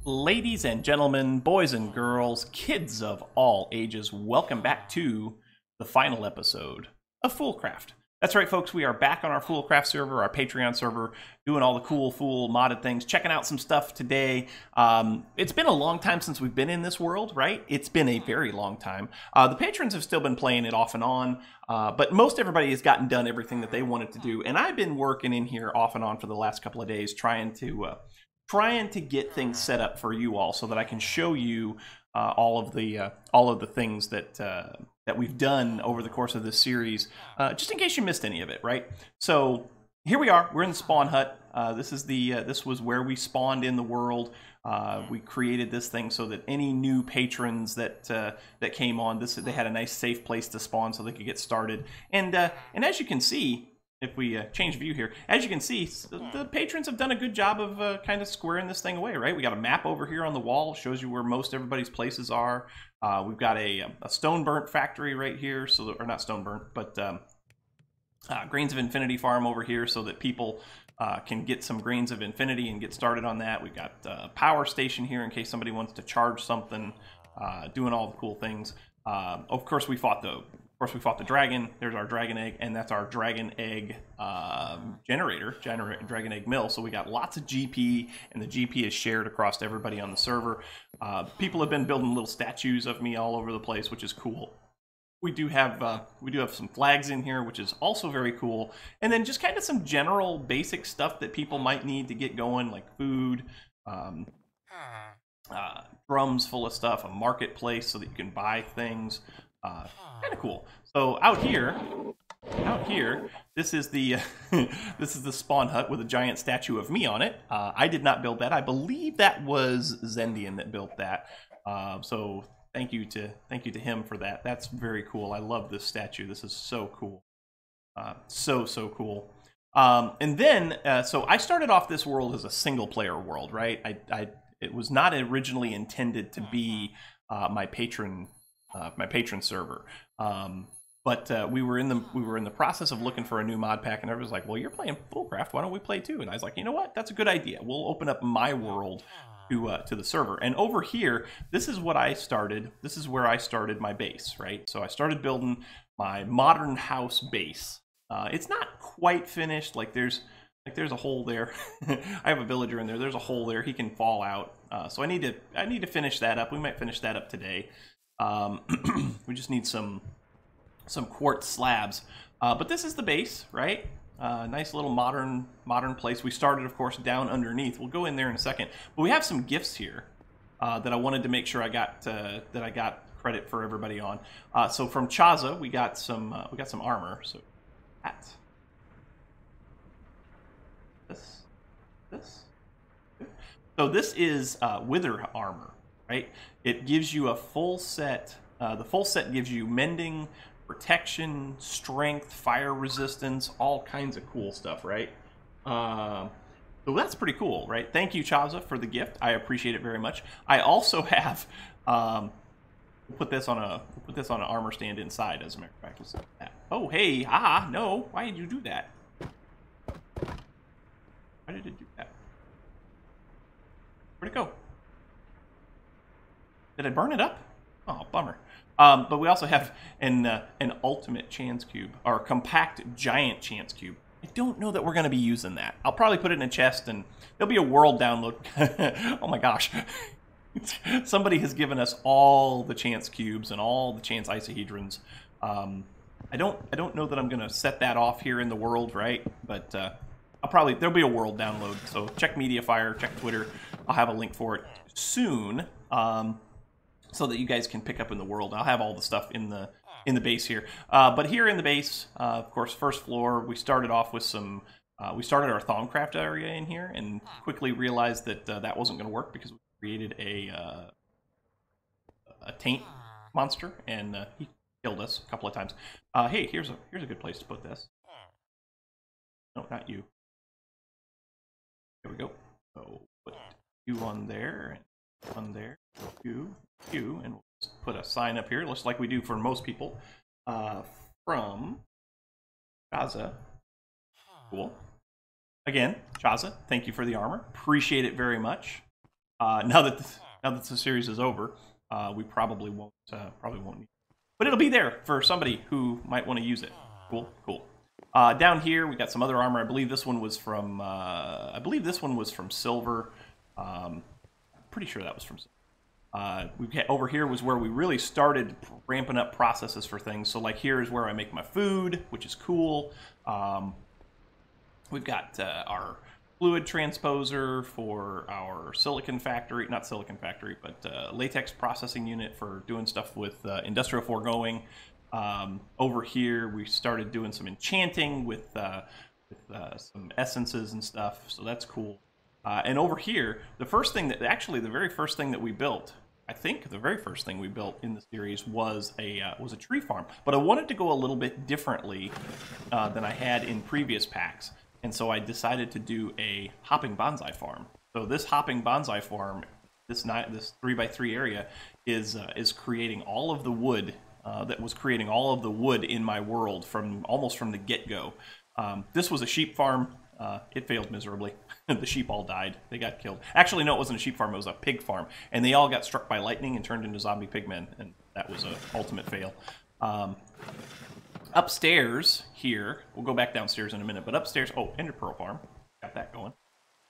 Ladies and gentlemen, boys and girls, kids of all ages, welcome back to the final episode of FoolCraft. That's right, folks, we are back on our FoolCraft server, our Patreon server, doing all the cool Fool modded things, checking out some stuff today. It's been a long time since we've been in this world, right? It's been a very long time. The patrons have still been playing it off and on, but most everybody has gotten done everything that they wanted to do, and I've been working in here off and on for the last couple of days trying to get things set up for you all so that I can show you all of the things that we've done over the course of this series, just in case you missed any of it, right? So here we are. We're in the spawn hut. This was where we spawned in the world. We created this thing so that any new patrons that came on, they had a nice safe place to spawn so they could get started. And as you can see, if we change view here, as you can see, the patrons have done a good job of kind of squaring this thing away, right? We got a map over here on the wall, shows you where most everybody's places are. We've got a stone burnt factory right here, or not stone burnt, but Grains of Infinity farm over here so that people can get some Grains of Infinity and get started on that. We've got a power station here in case somebody wants to charge something, doing all the cool things. Of course, we fought the dragon. There's our dragon egg, and that's our dragon egg dragon egg mill. So we got lots of GP, and the GP is shared across everybody on the server. People have been building little statues of me all over the place, which is cool. We do have some flags in here, which is also very cool. And then just kind of some general basic stuff that people might need to get going, like food, drums full of stuff, a marketplace so that you can buy things. Kind of cool. So out here, this is the this is the spawn hut with a giant statue of me on it. I did not build that. I believe that was Zendian that built that. So thank you to him for that. That's very cool. I love this statue. This is so cool. So cool. And then so I started off this world as a single player world, right? It was not originally intended to be my patron server, but we were in the process of looking for a new mod pack, and everybody was like, "Well, you're playing FoolCraft. Why don't we play too?" And I was like, "You know what? That's a good idea. We'll open up my world to the server." And over here, this is what I started. This is where I started my base, right? So I started building my modern house base. It's not quite finished. There's a hole there. I have a villager in there. There's a hole there. He can fall out. So I need to finish that up. We might finish that up today. We just need some quartz slabs, but this is the base, right? Nice little modern place. We started, of course, down underneath. We'll go in there in a second, but we have some gifts here that I wanted to make sure I got credit for everybody on. So from Chaza, we got some armor. So that, this. So this is wither armor. Right? It gives you a full set. The full set gives you mending, protection, strength, fire resistance, all kinds of cool stuff, right? So that's pretty cool, right? Thank you, Chaza, for the gift. I appreciate it very much. I also have we'll put this on an armor stand inside, as a matter of fact. Just like that. Oh, hey, no! Why did you do that? Why did it do that? Where'd it go? Did I burn it up? Oh, bummer. But we also have an ultimate chance cube, or compact giant chance cube. I don't know that we're going to be using that. I'll probably put it in a chest, and there'll be a world download. Oh my gosh. Somebody has given us all the chance cubes and all the chance isohedrons. I don't know that I'm going to set that off here in the world, right? But there'll be a world download. So check Mediafire, check Twitter. I'll have a link for it soon. So that you guys can pick up in the world. I'll have all the stuff in the base here. But here in the base, of course, first floor, we started off with some. We started our FoolCraft area in here, and quickly realized that that wasn't going to work because we created a taint monster, and he killed us a couple of times. Hey, here's a good place to put this. No, not you. There we go. So put you on there, and on there, you, and we'll just put a sign up here, looks like we do for most people. From Chaza. Cool. Again, Chaza, thank you for the armor. Appreciate it very much. Now that the series is over, we probably won't need it. But it'll be there for somebody who might want to use it. Cool, cool. Down here we got some other armor. I believe this one was from silver. Pretty sure that was from silver. Over here was where we really started ramping up processes for things. So like here is where I make my food, which is cool. We've got our fluid transposer for our silicon factory, not silicon factory, but latex processing unit for doing stuff with industrial foregoing. Over here, we started doing some enchanting with some essences and stuff, so that's cool. And over here, the very first thing that we built, I think the very first thing we built in the series was a tree farm. But I wanted to go a little bit differently than I had in previous packs. And so I decided to do a hopping bonsai farm. So this hopping bonsai farm, this 3x3 area, is creating all of the wood that was creating all of the wood in my world almost from the get-go. This was a sheep farm. It failed miserably. The sheep all died. They got killed. Actually, no, it wasn't a sheep farm. It was a pig farm, and they all got struck by lightning and turned into zombie pigmen, and that was an ultimate fail. Upstairs here, we'll go back downstairs in a minute, but upstairs, oh, Ender Pearl Farm. Got that going.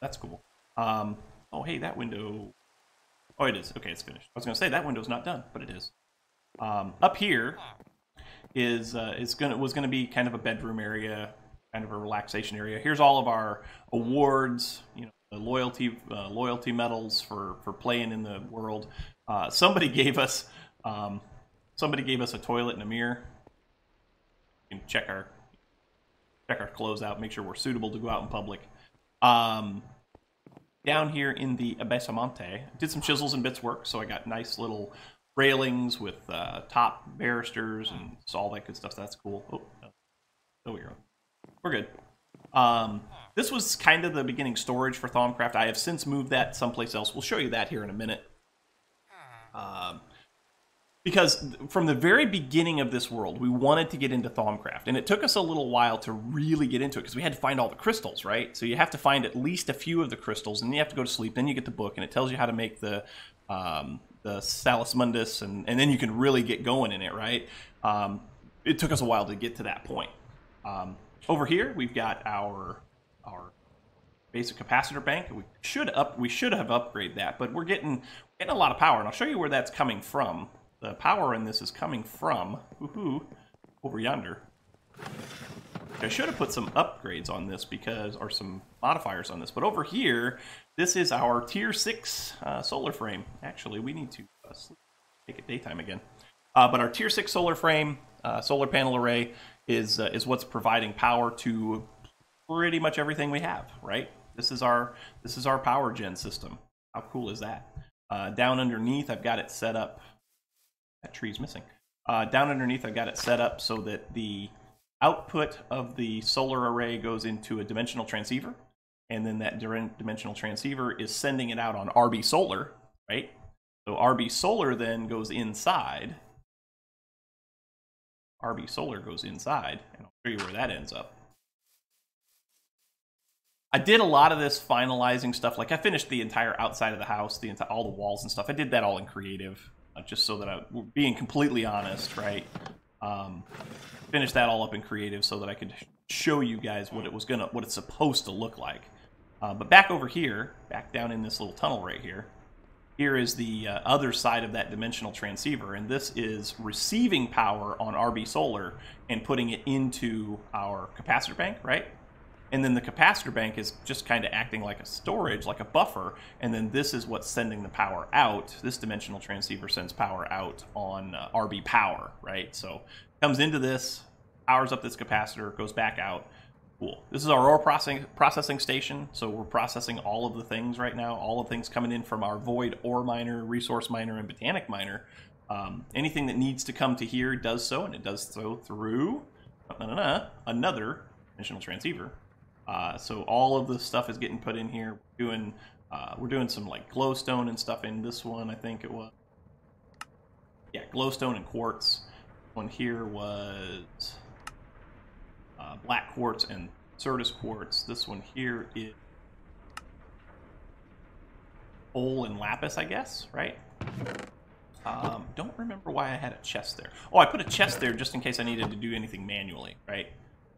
That's cool. Oh, hey, that window. Oh, it is. Okay, it's finished. I was going to say that window's not done, but it is. Up here was going to be kind of a bedroom area, kind of a relaxation area. Here's all of our awards, you know, the loyalty medals for playing in the world. Somebody gave us a toilet and a mirror. You can check our clothes out, make sure we're suitable to go out in public. Down here in the Abasamante, did some chisels and bits work, so I got nice little railings with top barristers and all that good stuff. So that's cool. Oh, no, we're good. This was kind of the beginning storage for FoolCraft. I have since moved that someplace else. We'll show you that here in a minute. Because from the very beginning of this world, we wanted to get into FoolCraft, and it took us a little while to really get into it because we had to find all the crystals, right? So you have to find at least a few of the crystals, and then you have to go to sleep. Then you get the book, and it tells you how to make the Salus Mundus, and then you can really get going in it, right? It took us a while to get to that point. Over here, we've got our basic capacitor bank. We should have upgraded that, but we're getting a lot of power, and I'll show you where that's coming from. The power in this is coming from over yonder. I should have put some upgrades on this or some modifiers on this, but over here, this is our tier 6 solar frame. Actually, we need to make it daytime again. But our tier 6 solar frame, solar panel array, is what's providing power to pretty much everything we have, right? This is our power gen system. How cool is that? Down underneath, I've got it set up. That tree's missing. Down underneath, I've got it set up so that the output of the solar array goes into a dimensional transceiver, and then that dimensional transceiver is sending it out on RB Solar, right? So RB Solar then goes inside. RB Solar goes inside, and I'll show you where that ends up. I did a lot of this finalizing stuff. Like I finished the entire outside of the house, all the walls and stuff. I did that all in creative, just so that I'm being completely honest, right? Finished that all up in creative so that I could show you guys what it's supposed to look like. But back over here, back down in this little tunnel right here, here is the other side of that dimensional transceiver, and this is receiving power on RB Solar and putting it into our capacitor bank, right? And then the capacitor bank is just kind of acting like a storage, like a buffer, and then this is what's sending the power out. This dimensional transceiver sends power out on RB Power, right? So it comes into this, powers up this capacitor, goes back out. Cool. This is our ore processing station, so we're processing all of the things right now, all of the things coming in from our Void ore miner, resource miner, and botanic miner. Anything that needs to come to here does so, and it does so through another dimensional transceiver. So all of the stuff is getting put in here. We're doing some like glowstone and stuff in this one, I think it was. Yeah, glowstone and quartz. One here was black quartz and Certus quartz. This one here is coal and lapis, I guess, right? Don't remember why I had a chest there. Oh, I put a chest there just in case I needed to do anything manually, right?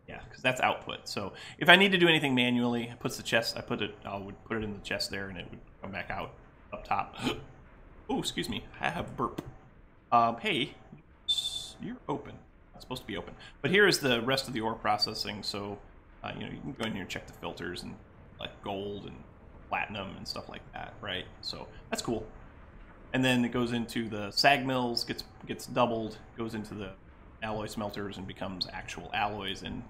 Yeah, because that's output. So if I need to do anything manually, I would put it in the chest there, and it would come back out up top. Oh, excuse me, I have a burp. Hey, you're open. It's supposed to be open. But here is the rest of the ore processing. So you know, you can go in here and check the filters and like gold and platinum and stuff like that, right? So that's cool. And then it goes into the sag mills, gets doubled, goes into the alloy smelters and becomes actual alloys, and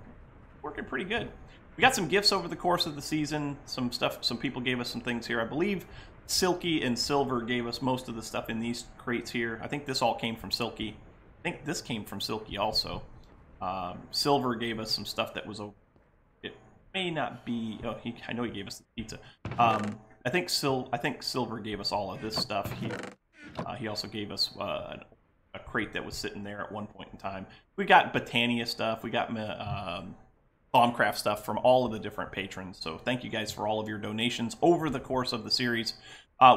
working pretty good. We got some gifts over the course of the season. Some people gave us some things here. I believe Silky and Silver gave us most of the stuff in these crates here. I think this all came from Silky. I think this came from Silky also. Silver gave us some stuff that was over. It may not be. Oh, I know he gave us the pizza. I think Silver gave us all of this stuff here. He also gave us a crate that was sitting there at one point in time. We got Botania stuff. We got FoolCraft stuff from all of the different patrons. So thank you guys for all of your donations over the course of the series.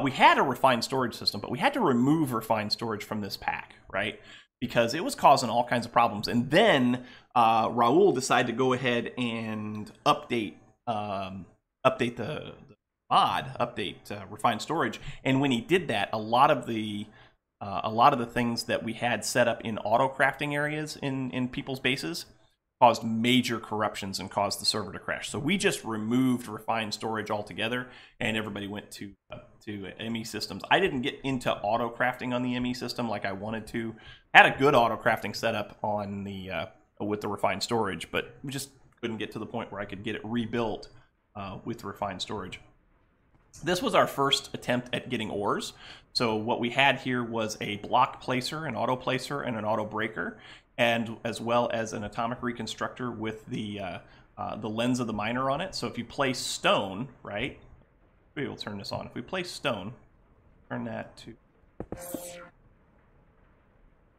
We had a refined storage system, but we had to remove refined storage from this pack, right? Because it was causing all kinds of problems. And then Raul decided to go ahead and update the mod, refined storage. And when he did that, a lot of the things that we had set up in auto crafting areas in people's bases caused major corruptions and caused the server to crash. So we just removed refined storage altogether, and everybody went to ME systems. I didn't get into auto crafting on the ME system like I wanted to. I had a good auto crafting setup on the with the refined storage, but we just couldn't get to the point where I could get it rebuilt with refined storage. This was our first attempt at getting ores. So what we had here was a block placer, an auto placer, and an auto breaker, and as well as an atomic reconstructor with the lens of the miner on it. So if you place stone, right? Maybe we'll turn this on. If we place stone, turn that to,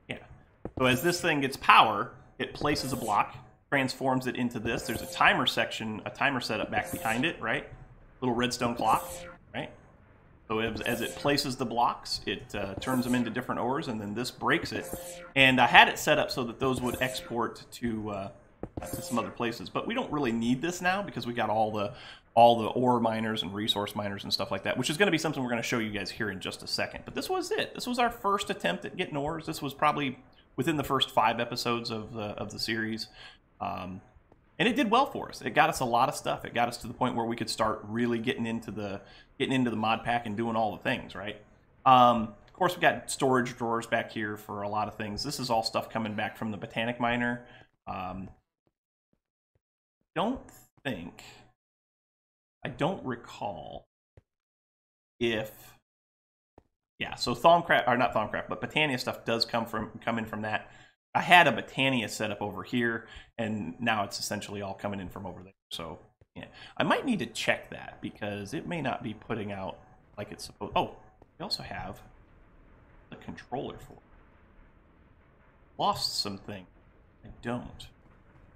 yeah. So as this thing gets power, it places a block, transforms it into this. There's a timer section, a timer setup back behind it, right? Little redstone clock, right? So as it places the blocks, it turns them into different ores, and then this breaks it. And I had it set up so that those would export to some other places. But we don't really need this now because we got all the ore miners and resource miners and stuff like that, which is going to be something we're going to show you guys here in just a second. But this was it. This was our first attempt at getting ores. This was probably within the first 5 episodes of the series. And it did well for us. It got us a lot of stuff. It got us to the point where we could start really getting into the mod pack and doing all the things, right? Of course, we got storage drawers back here for a lot of things. This is all stuff coming back from the Botanic Miner. I don't recall if, yeah. So Thaumcraft, or not Thaumcraft, but Botania stuff does come in from that. I had a Botania set up over here, and now it's essentially all coming in from over there. So, yeah. I might need to check that, because it may not be putting out like it's supposed. Oh, we also have the controller for it. Lost some things. I don't.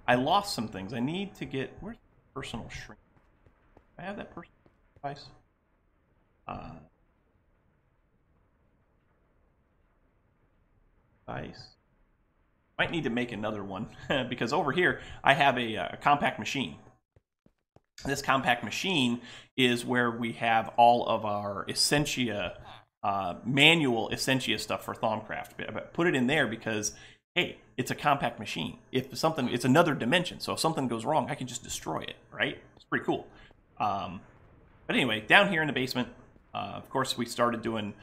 I lost some things. I need to get... Where's the personal shrink? Do I have that personal device? Device. Might need to make another one because over here I have a compact machine. This compact machine is where we have all of our Essentia, manual Essentia stuff for Thaumcraft. Put it in there because, hey, it's a compact machine. If something, it's another dimension, so if something goes wrong, I can just destroy it, right? It's pretty cool. But anyway, down here in the basement, of course, we started doing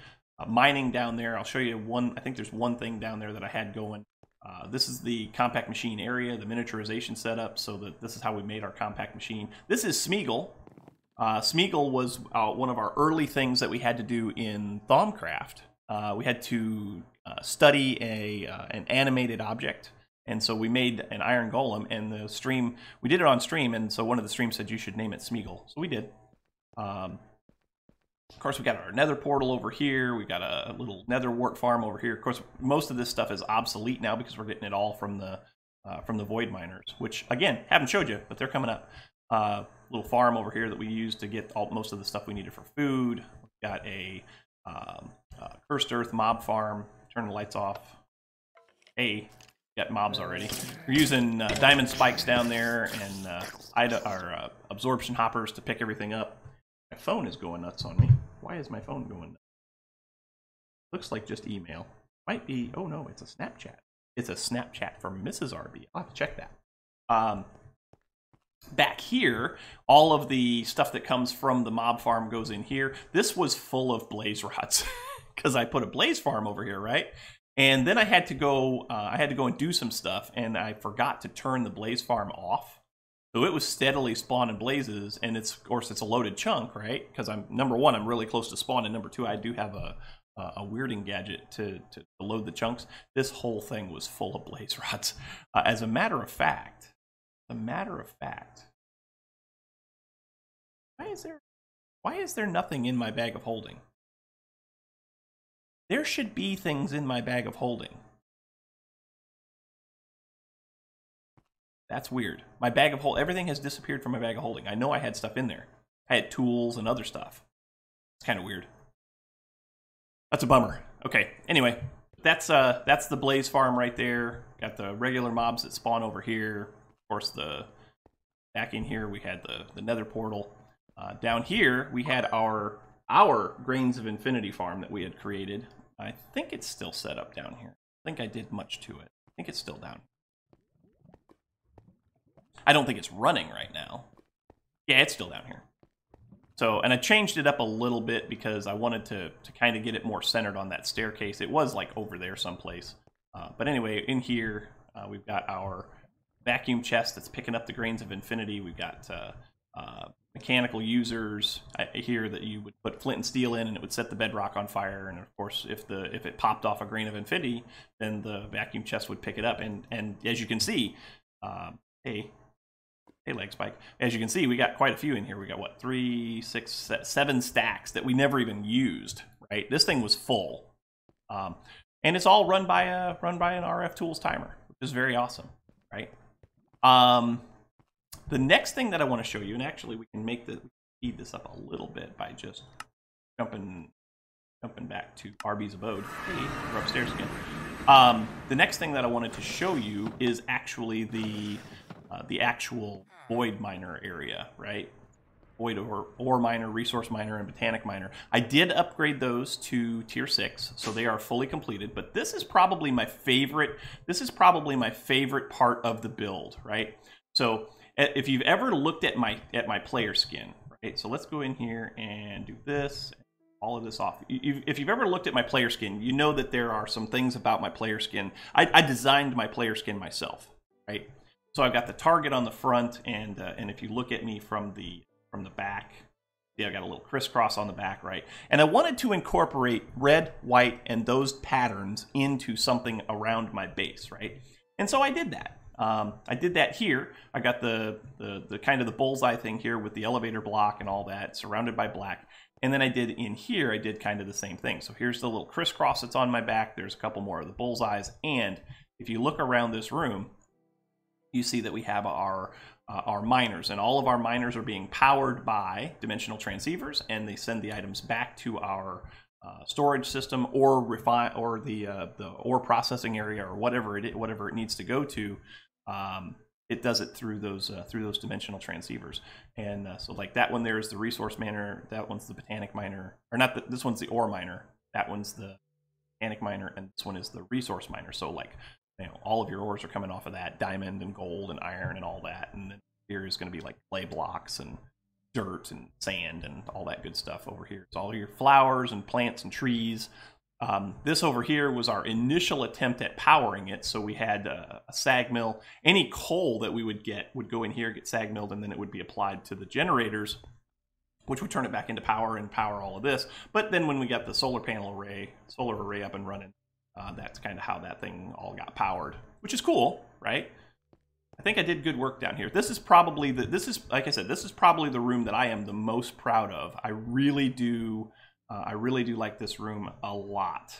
mining down there. I'll show you one. I think there's one thing down there that I had going. This is the compact machine area, the miniaturization setup, so that this is how we made our compact machine. This is Smeagol. Smeagol was one of our early things that we had to do in Thaumcraft. We had to study an animated object, and so we made an iron golem, and the stream, we did it on stream, and so one of the streams said you should name it Smeagol, so we did. Of course, we got our nether portal over here. We got a little nether wart farm over here. Of course, most of this stuff is obsolete now because we're getting it all from the void miners, which again haven't showed you, but they're coming up. Little farm over here that we used to get most of the stuff we needed for food. Got a Cursed Earth mob farm. Turn the lights off. Hey, got mobs already. We're using diamond spikes down there and absorption hoppers to pick everything up. My phone is going nuts on me. Why is my phone going nuts? Looks like just email. Might be, oh no, it's a Snapchat. It's a Snapchat from Mrs. RB. I'll have to check that. Back here, all of the stuff that comes from the mob farm goes in here. This was full of blaze rods because I put a blaze farm over here, right? And then I had to go and do some stuff, and I forgot to turn the blaze farm off. So it was steadily spawning blazes, and of course it's a loaded chunk, right? Because number one, I'm really close to spawn, and number two, I do have a weirding gadget to load the chunks. This whole thing was full of blaze rods. As a matter of fact, why is there nothing in my bag of holding? There should be things in my bag of holding. That's weird. My bag of everything has disappeared from my bag of holding. I know I had stuff in there. I had tools and other stuff. It's kind of weird. That's a bummer. Okay, anyway, that's the blaze farm right there. Got the regular mobs that spawn over here. Of course, back in here we had the nether portal. Down here we had our Grains of Infinity farm that we had created. I think it's still set up down here. I think I did much to it. I think it's still down. I don't think it's running right now. Yeah, it's still down here. So, and I changed it up a little bit because I wanted to kind of get it more centered on that staircase. It was like over there someplace. But anyway, in here, we've got our vacuum chest that's picking up the Grains of Infinity. We've got mechanical users here that you would put flint and steel in, and it would set the bedrock on fire. And of course, if it popped off a Grain of Infinity, then the vacuum chest would pick it up. And as you can see, Hey, leg spike. As you can see, we got quite a few in here. We got, what, 3, 6, 7 stacks that we never even used, right? This thing was full. And it's all run by an RF Tools timer, which is very awesome, right? The next thing that I want to show you, and actually we can speed this up a little bit by just jumping back to RB's abode. Hey, we're upstairs again. The next thing that I wanted to show you is actually the actual void miner area, right? Void ore miner, resource miner, and botanic miner. I did upgrade those to tier 6, so they are fully completed. But this is probably my favorite. This is probably my favorite part of the build, right? So if you've ever looked at my player skin, right? So let's go in here and do this. All of this off. If you've ever looked at my player skin, you know that there are some things about my player skin. I designed my player skin myself, right? So I've got the target on the front, and if you look at me from the back, see, I got a little crisscross on the back, right? And I wanted to incorporate red, white, and those patterns into something around my base, right? And so I did that. I did that here. I got the kind of the bullseye thing here with the elevator block and all that, surrounded by black. And then I did in here, I did kind of the same thing. So here's the little crisscross that's on my back. There's a couple more of the bullseyes. And if you look around this room, you see that we have our miners, and all of our miners are being powered by dimensional transceivers, and they send the items back to our storage system or the ore processing area or whatever it needs to go to. It does it through those dimensional transceivers, and so like that one there is the resource miner, that one's the botanic miner, or not. This one's the ore miner, that one's the botanic miner, and this one is the resource miner. So like, you know, all of your ores are coming off of that, diamond and gold and iron and all that. And then here is going to be like clay blocks and dirt and sand and all that good stuff over here. It's all your flowers and plants and trees. This over here was our initial attempt at powering it. So we had a sag mill. Any coal that we would get would go in here, get sag milled, and then it would be applied to the generators, which would turn it back into power and power all of this. But then when we got the solar array up and running, that's kind of how that thing all got powered, which is cool, right? I think I did good work down here. This is probably like I said, this is probably the room that I am the most proud of. I really do like this room a lot.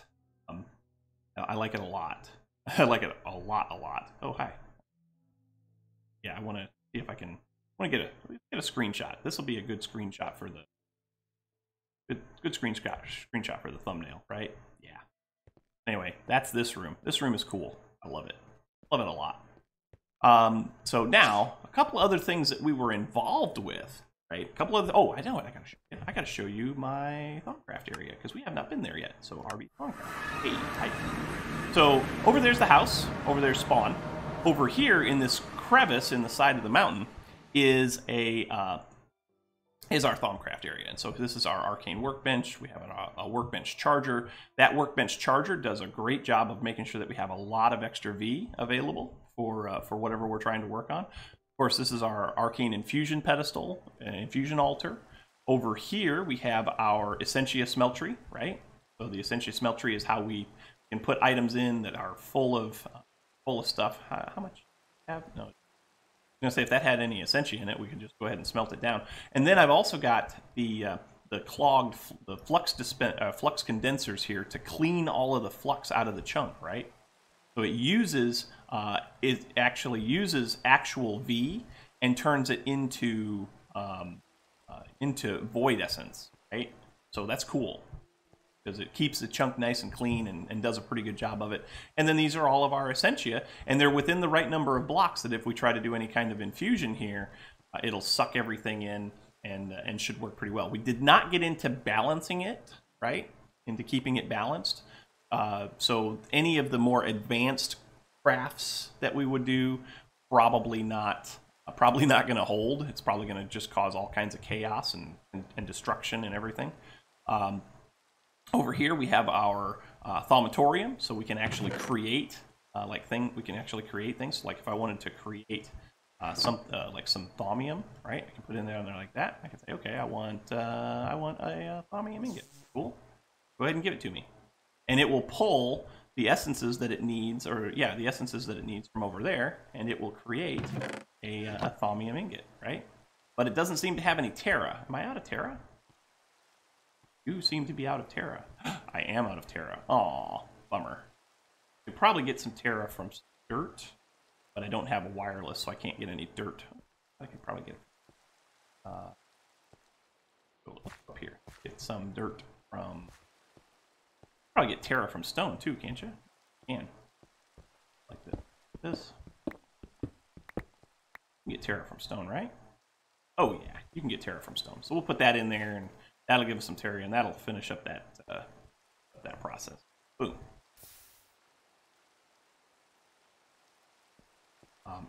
I like it a lot. I like it a lot. Oh, hi. Yeah, I want to see if I can. I want to get a screenshot. This will be a good screenshot for the Good screenshot for the thumbnail, right? Yeah. Anyway, that's this room. This room is cool. I love it. Love it a lot. So now, a couple other things that we were involved with, right? A couple of, oh, I know what I gotta show you. I gotta show you my FoolCraft area, because we have not been there yet. So RB FoolCraft. Hey, hi. So over there's the house, over there's spawn. Over here in this crevice in the side of the mountain is our FoolCraft area. And so this is our arcane workbench. We have a workbench charger. That workbench charger does a great job of making sure that we have a lot of extra V available for whatever we're trying to work on. Of course, this is our arcane infusion pedestal, infusion altar. Over here, we have our Essentia smeltery, right? So the Essentia smeltery is how we can put items in that are full of stuff. How much do you have? No. I was gonna say if that had any Essentia in it, we could just go ahead and smelt it down. And then I've also got the flux condensers here to clean all of the flux out of the chunk, right? So it actually uses actual V and turns it into void essence, right? So that's cool, because it keeps the chunk nice and clean and does a pretty good job of it. And then these are all of our Essentia, and they're within the right number of blocks that if we try to do any kind of infusion here, it'll suck everything in and should work pretty well. We did not get into balancing it, right? Into keeping it balanced. So any of the more advanced crafts that we would do, probably not going to hold. It's probably going to just cause all kinds of chaos and destruction and everything. Over here we have our thaumatorium, so we can actually create we can actually create things. Like if I wanted to create some thaumium, right? I can put it in there like that. I can say, okay, I want a thaumium ingot. Cool. Go ahead and give it to me, and it will pull the essences that it needs, the essences that it needs from over there, and it will create a thaumium ingot, right? But it doesn't seem to have any Terra. Am I out of Terra? You seem to be out of Terra. I am out of Terra. Aw, bummer. Could probably get some Terra from dirt, but I don't have a wireless, so I can't get any dirt. I could probably get go up here. Get some dirt from. Probably get Terra from stone too, can't you? You can. Like this. You get Terra from stone, right? Oh yeah, you can get Terra from stone. So we'll put that in there, and that'll give us some Terra, and that'll finish up that process. Boom.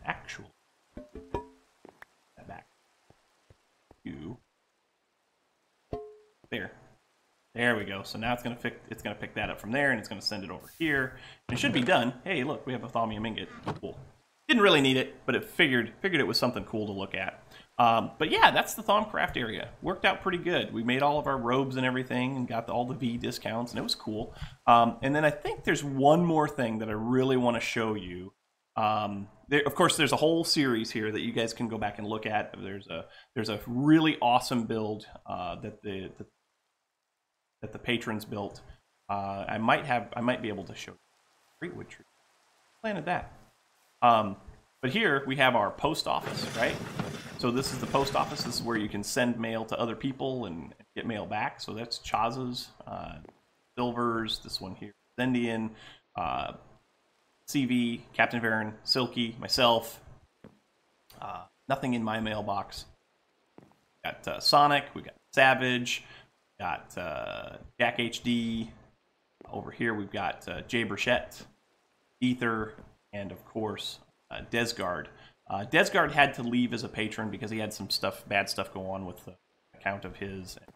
Actual. That back. You. There we go. So now it's gonna pick that up from there, and it's gonna send it over here. And it should be done. Hey, look, we have a thaumium ingot. Cool. Didn't really need it, but it figured it was something cool to look at. But yeah, that's the FoolCraft area. Worked out pretty good. We made all of our robes and everything, and got all the V discounts, and it was cool. And then I think there's one more thing that I really want to show you. Of course, there's a whole series here that you guys can go back and look at. There's a really awesome build that the patrons built. I might be able to show you. Great wood tree. Planted that. But here we have our post office, right? So this is the post office. This is where you can send mail to other people and get mail back. So that's Chaz's, Silver's, this one here, Zendian, CV, Captain Varen, Silky, myself. Nothing in my mailbox. Got Sonic, we got Savage, got Jack HD. Over here we've got Jay Burchett, Ether, and of course Desgard. Desgard had to leave as a patron because he had some bad stuff go on with the account of his. And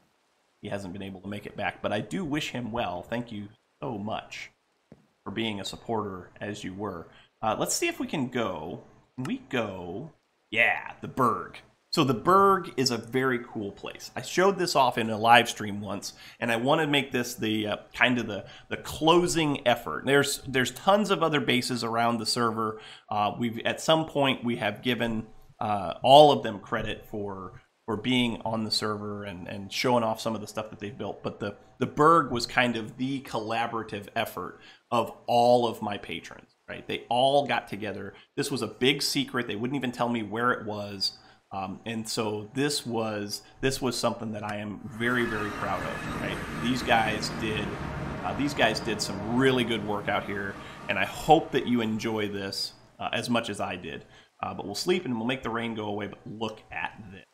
he hasn't been able to make it back, but I do wish him well. Thank you so much for being a supporter as you were. Let's see if we can go. Can we go? Yeah, the Berg. So the Berg is a very cool place. I showed this off in a live stream once, and I want to make this the kind of the closing effort. There's tons of other bases around the server. At some point we have given all of them credit for being on the server and showing off some of the stuff that they've built. But the Berg was kind of the collaborative effort of all of my patrons, right? They all got together. This was a big secret. They wouldn't even tell me where it was. And so this was something that I am very, very proud of. Right? These guys did some really good work out here, and I hope that you enjoy this as much as I did. But we'll sleep and we'll make the rain go away. But look at this.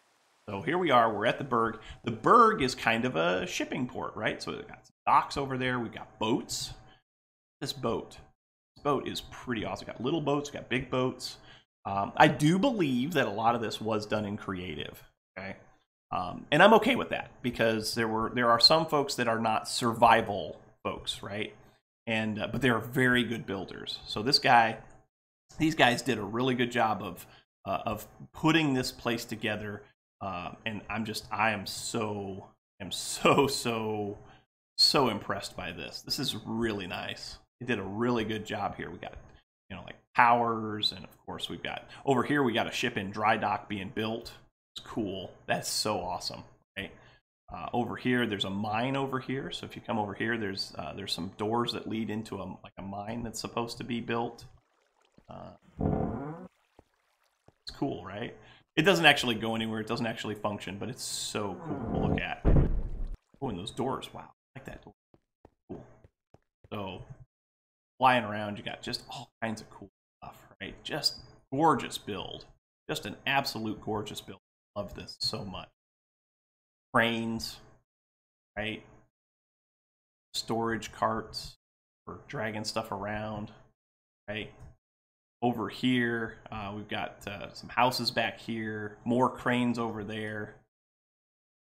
So here we are. We're at the Berg. The Berg is kind of a shipping port, right? So we've got some docks over there. We've got boats. This boat is pretty awesome. We've got little boats. We've got big boats. I do believe that a lot of this was done in creative, okay? And I'm okay with that because there are some folks that are not survival folks, right? And but they are very good builders. So these guys did a really good job of putting this place together, and I am so impressed by this. This is really nice. They did a really good job here. We got, like towers, and of course we've got over here we got a ship in dry dock being built. It's cool. That's so awesome, right? Over here there's a mine over here, so if you come over here there's some doors that lead into a mine that's supposed to be built. It's cool, right? It doesn't actually go anywhere, it doesn't actually function, but it's so cool to look at. Oh, and those doors, wow, I like that door. Cool. So flying around, you got just all kinds of cool stuff, right? Just gorgeous build. Just an absolute gorgeous build. Love this so much. Cranes, right? Storage carts for dragging stuff around, right? Over here, we've got some houses back here, more cranes over there.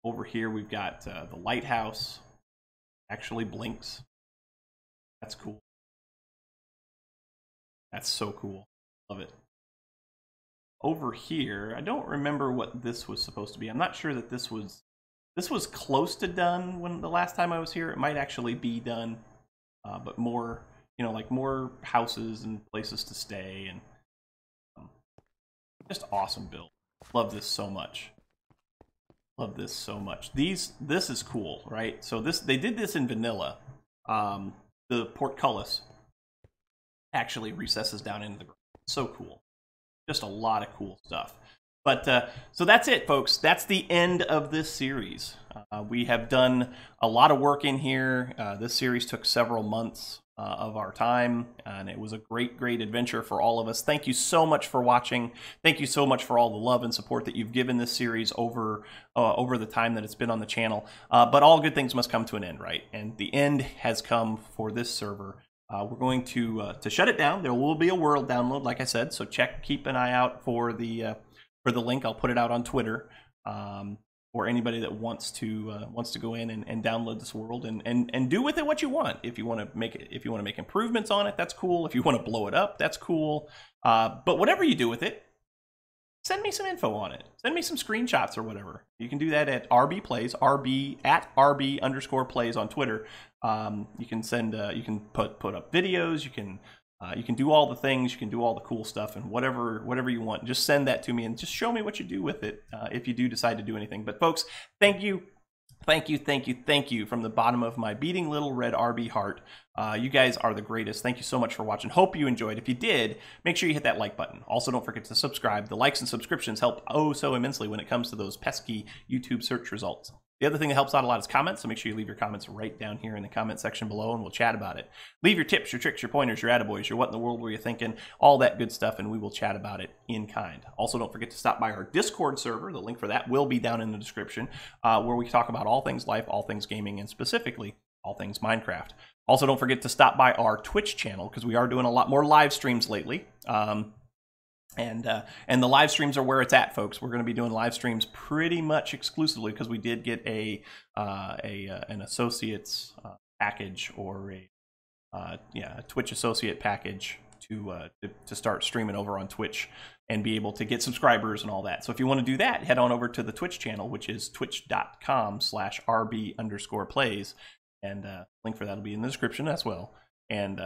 Over here, we've got the lighthouse. Actually blinks. That's cool. That's so cool. Love it. Over here, I don't remember what this was supposed to be. I'm not sure that this was close to done when the last time I was here. It might actually be done, but more, like more houses and places to stay, and just awesome build. Love this so much. Love this so much. This is cool, right? So they did this in vanilla. The portcullis actually recesses down into the ground. So cool. Just a lot of cool stuff. But so that's it, folks. That's the end of this series. We have done a lot of work in here. This series took several months of our time, and it was a great adventure for all of us. Thank you so much for watching. Thank you so much for all the love and support that you've given this series over the time that it's been on the channel. But all good things must come to an end, right? And the end has come for this server. We're going to shut it down. There will be a world download, like I said, so keep an eye out for the link. I'll put it out on Twitter, or anybody that wants to go in and download this world and do with it what you want. If you want to make improvements on it, that's cool. If you want to blow it up, that's cool. But whatever you do with it, send me some info on it. Send me some screenshots or whatever. You can do that at RB Plays, @RB_plays on Twitter. You can send, you can put up videos. You can do all the things. You can do all the cool stuff and whatever you want. Just send that to me and just show me what you do with it if you do decide to do anything. But folks, thank you. Thank you from the bottom of my beating little red RB heart. You guys are the greatest. Thank you so much for watching. Hope you enjoyed. If you did, make sure you hit that like button. Also, don't forget to subscribe. The likes and subscriptions help oh so immensely when it comes to those pesky YouTube search results. The other thing that helps out a lot is comments, so make sure you leave your comments right down here in the comment section below, and we'll chat about it. Leave your tips, your tricks, your pointers, your attaboys, your what in the world were you thinking, all that good stuff, and we will chat about it in kind. Also, don't forget to stop by our Discord server. The link for that will be down in the description, where we talk about all things life, all things gaming, and specifically all things Minecraft. Also, don't forget to stop by our Twitch channel, because we are doing a lot more live streams lately. And the live streams are where it's at, folks. We're going to be doing live streams pretty much exclusively because we did get an associate's package, or a Twitch associate package to start streaming over on Twitch and be able to get subscribers and all that. So if you want to do that, head on over to the Twitch channel, which is twitch.com/RB_plays, and link for that will be in the description as well. And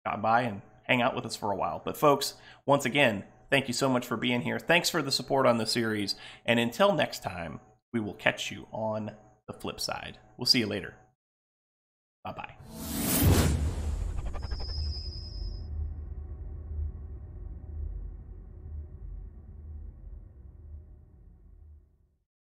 stop by and hang out with us for a while. But folks, once again, thank you so much for being here. Thanks for the support on the series. And until next time, we will catch you on the flip side. We'll see you later. Bye-bye.